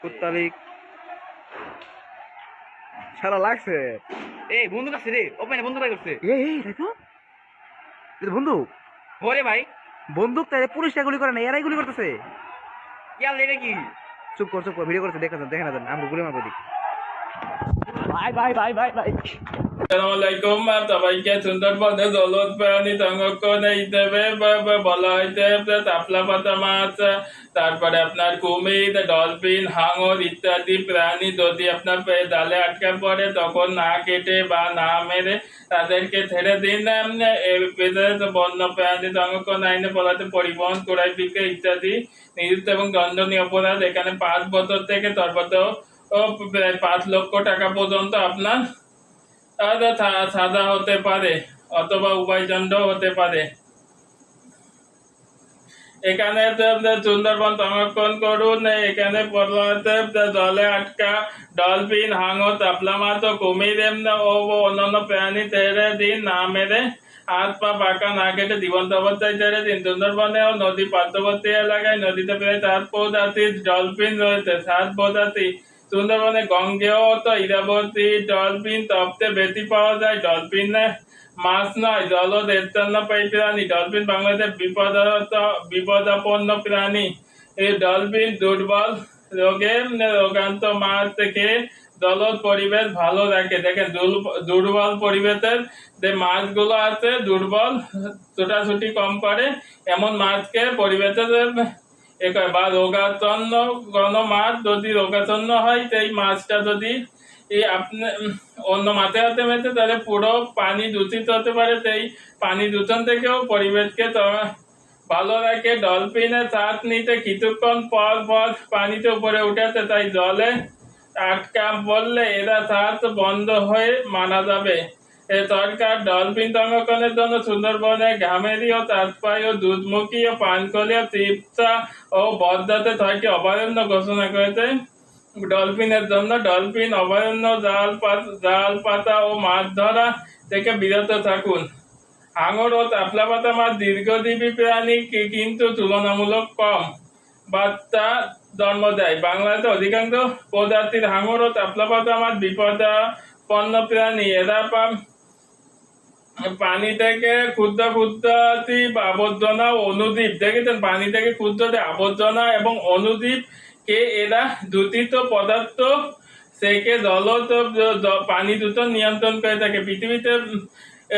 কুত্তালি শালা লাগছে। এই বন্দুক আছে রে, ওপেনে বন্দুক বাই করছে। তাই তো, এটা বন্দুক। ওরে ভাই, বন্দুক তাই পুলিশটা গুলি করে না, এরাই গুলি করতেছে। ইয়াল এটা কি? চুপ কর চুপ কর, ভিডিও করতে দেখে না দেন, আমরা গুলি মারবো দিক। ভাই ভাই ভাই ভাই ভাই আসসালামাইকুম, সবাইকে সুন্দরবনে জলজ প্রাণী সংরক্ষণ হিসেবে বলা হয়েছে তাপলা পাতা মাছ, তারপরে আপনার কুমির, ডলফিন, হাঙর ইত্যাদি প্রাণী যদি আপনার জালে আটকা পড়ে তখন না কেটে বা না মেরে তাদেরকে ছেড়ে দিন। এর ভিতরে বন্য প্রাণী সংরক্ষণ আইনে বলা হচ্ছে পরিবহন, ক্রয় বিক্রয় ইত্যাদি নিযুক্ত এবং দণ্ডনীয় অপরাধ। এখানে 5 বছর থেকে সর্বোচ্চ প্রায় 5 লক্ষ টাকা পর্যন্ত আপনার সাজা হতে পারে অথবা উভয়দণ্ড হতে পারে। এখানে সুন্দরবন সংরক্ষণ করুন। এখানে জলে আটকা ডলফিন, হাঙর, তাপলা মাছ ও কুমির ও অন্যান্য প্রাণী ছেড়ে দিন, না মেরে হাত পা পাকা না কেটে জীবন্ত অবস্থায় ছেড়ে দিন। সুন্দরবনে ও নদী পার্শ্ববর্তী এলাকায় নদীতে প্রায় 7 প্রজাতির ডলফিন রয়েছে। 7 প্রজাতি। সুন্দরবনে গঙ্গেয় ইরাবতী ডলফিন সবচেয়ে বেশি পাওয়া যায়। ডলফিন মাছ নয়, জলজ স্তন্যপায়ী প্রাণী। ডলফিন বাংলাদেশের বিপদাপন্ন প্রাণী। এই ডলফিন দুর্বল রোগে রোগান্ত মাছ থেকে জলজ পরিবেশ ভালো রাখে। দেখেন দুর্বল পরিবেশের যে মাছগুলো আছে, দুর্বল, ছোটাছুটি কম করে এমন মাছকে পরিবেশের বা রোগাচ্ছন্ন কোনো মাছ যদি রোগাচ্ছন্ন হয়, সেই মাছটা যদি আপনি অন্য মাছের হাতে মেতে তাহলে পুরো পানি দূষিত হতে পারে। সেই পানি দূষণ থেকেও পরিবেশকে ভালো রাখে। ডলফিনের শ্বাস নিতে কিছুক্ষণ পর পর পানিতে উপরে উঠেছে, তাই জলে আটকা পড়লে এরা শ্বাস বন্ধ হয়ে মারা যাবে। সরকার ডলফিন সংরক্ষণের জন্য সুন্দরবনে ঘামেরি ও তাজপাই ও দুধমুখী ও পানকলি ও চিপসা ও বদ্দাতে 6টি অভয়ারণ্য ঘোষণা করেছে ডলফিনের জন্য। ডলফিন অভয়ারণ্য জাল পাতা ও মাছ ধরা থেকে বিরত থাকুন। হাঙর ও তাপলা পাতা মাছ দীর্ঘজীবী প্রাণী, কিন্তু তুলনামূলক কম বাচ্চা জন্ম দেয়। বাংলাদেশে অধিকাংশ প্রজাতির হাঙর ও তাপলা পাতা মাছ বিপদাপন্ন প্রাণী। এরা পানি থেকে ক্ষুদ্র আবর্জনা ও অনুদ্বীপ, দেখেছেন, পানি থেকে ক্ষুদ্র আবর্জনা এবং অনুদ্বীপ কে এরা দূষিত পদার্থ থেকে জলজ পানি দূষণ নিয়ন্ত্রণ করে থাকে। পৃথিবীতে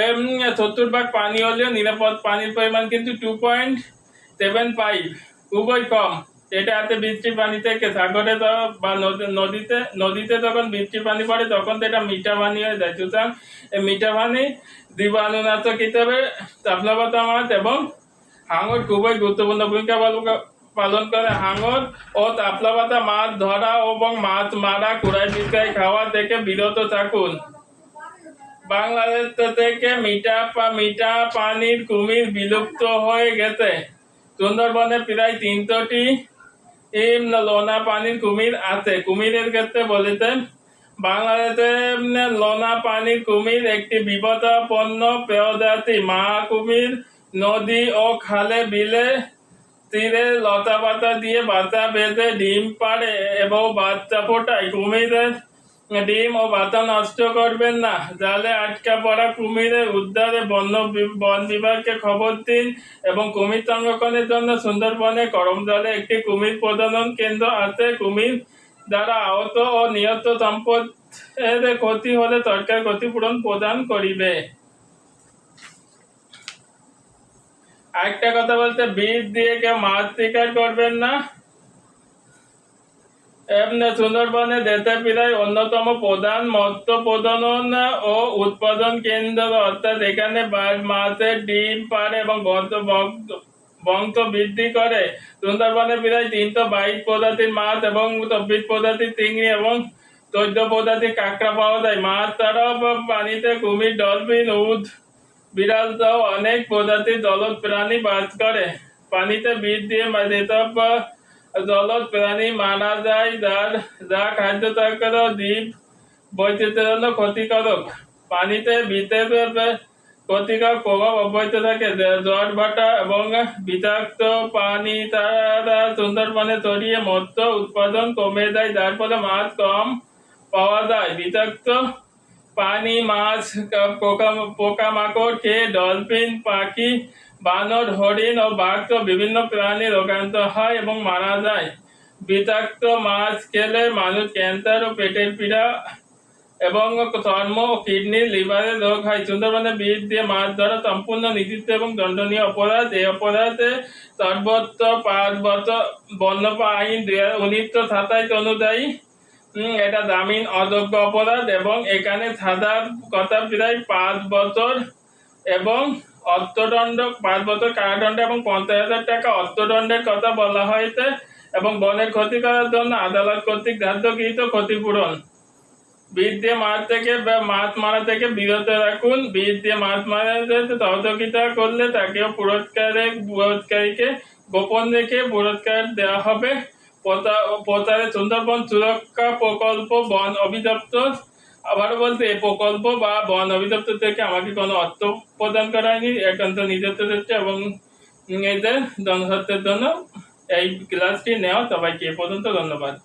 70% পানি হলেও নিরাপদ পানির পরিমাণ কিন্তু 2.75, খুবই কম। এটা আছে বৃষ্টির পানি থেকে। সাগরে বা নদীতে যখন বৃষ্টির পানি পড়ে তখন তো এটা মিঠা পানি হয়ে যায়। সুতরাং এই মিঠা পানি জীবাণুনাশক হিসেবে তাপলা পাতা মাছ এবং হাঙর খুবই গুরুত্বপূর্ণ ভূমিকা পালন করে। হাঙর ও তাপলা পাতা মাছ ধরা এবং মাছ মারা, কুড়াই বিক্রয়, খাওয়া থেকে বিরত থাকুন। বাংলাদেশ থেকে মিঠা পানির কুমির বিলুপ্ত হয়ে গেছে। সুন্দরবনে প্রায় 300টি লোনা পানির কুমির আছে। কুমিরের ক্ষেত্রে বলেছেন, বাংলাদেশে লোনা পানির কুমির একটি বিপদাপন্ন প্রজাতি। মা কুমির নদী ও খালে বিলে তীরে লতা পাতা দিয়ে বাচ্চা বেঁধে ডিম পাড়ে এবং বাচ্চা ফোটায়। কুমিরের ডিম ও বাচ্চা নষ্ট করবেন না। জালে আটকা পড়া কুমিরের উদ্ধারে বন বিভাগকে খবর দিন এবং কুমির সংরক্ষণের জন্য সুন্দরবনে করমজলে একটি কুমির প্রজনন কেন্দ্র আছে। কুমির দ্বারা আহত ও নিহত সম্পদের ক্ষতি হলে সরকার ক্ষতিপূরণ প্রদান করিবে। আরেকটা কথা বলতে, বীজ দিয়ে কেউ মাছ শিকার করবেন না। সুন্দরবনে দেশে প্রায় অন্যতম প্রধান মৎস্য প্রজনন ও উৎপাদন কেন্দ্র, অর্থাৎ এখানে মাছের ডিম পাড়ে এবং বংশ বৃদ্ধি করে। সুন্দরবনে প্রায় 322 প্রজাতির মাছ এবং 24 প্রজাতির চিংড়ি এবং 14 প্রজাতির কাঁকড়া পাওয়া যায়। মাছ ছাড়াও পানিতে কুমির, ডলফিন, উদ, বিড়াল সহ অনেক প্রজাতির জলজ প্রাণী বাস করে। পানিতে বীজ দিয়ে যেসব জলজ প্রাণী মারা যায়, যা খাদ্য তরকারি জীব বৈচিত্র্যের জন্য ক্ষতিকারক। পানিতে বিচের ক্ষতিকর প্রভাব অব্যাহত থাকে। জট বাটা এবং বিষাক্ত পানি তারা সুন্দরবনে ছড়িয়ে মৎস্য উৎপাদন কমে দেয়, যার ফলে মাছ কম পাওয়া যায়। বিষাক্ত পানি মাছ পোকামাকড় খেয়ে ডলফিন, পাখি, বানর, হরিণ ও বাঘ সহ বিভিন্ন প্রাণী রোগাক্রান্ত হয় এবং মারা যায়। বিষাক্ত মাছ খেলে মানুষ ক্যান্সার ও পেটের পীড়া এবং চর্ম ও কিডনি লিভারের রোগ হয়। সুন্দরবনে বিষ দিয়ে মাছ ধরা সম্পূর্ণ নিষিদ্ধ এবং দণ্ডনীয় অপরাধ। এই অপরাধে সর্বোচ্চ 5 বছর বন্যপ্রাণ আইন 1927 অনুযায়ী এটা জামিন অযোগ্য অপরাধ এবং এখানে সাজার কথা প্রায় 5 বছর এবং অর্থদণ্ড 5 বছর কারাদণ্ড এবং 50,000 টাকা অর্থদণ্ডের কথা বলা হয়েছে এবং বনের ক্ষতি করার জন্য আদালত কর্তৃক ধার্যকৃত ক্ষতিপূরণ। বিষ দিয়ে মাছ মারা থেকে বিরত রাখুন। বিষ দিয়ে মাছ মারা সহযোগিতা করলে তাকেও পুরস্কারীকে গোপন রেখে পুরস্কার দেওয়া হবে। প্রচারে সুন্দরবন সুরক্ষা প্রকল্প বন অধিদপ্তর। আবারও বলতে এই প্রকল্প বা বন অধিদপ্তর থেকে আমাকে কোনো অর্থ প্রদান করা হয়নি, একান্ত নিজস্ব হচ্ছে এবং এদের জনস্বার্থের জন্য এই ক্লাসটি নেওয়া। সবাইকে এ পর্যন্ত ধন্যবাদ।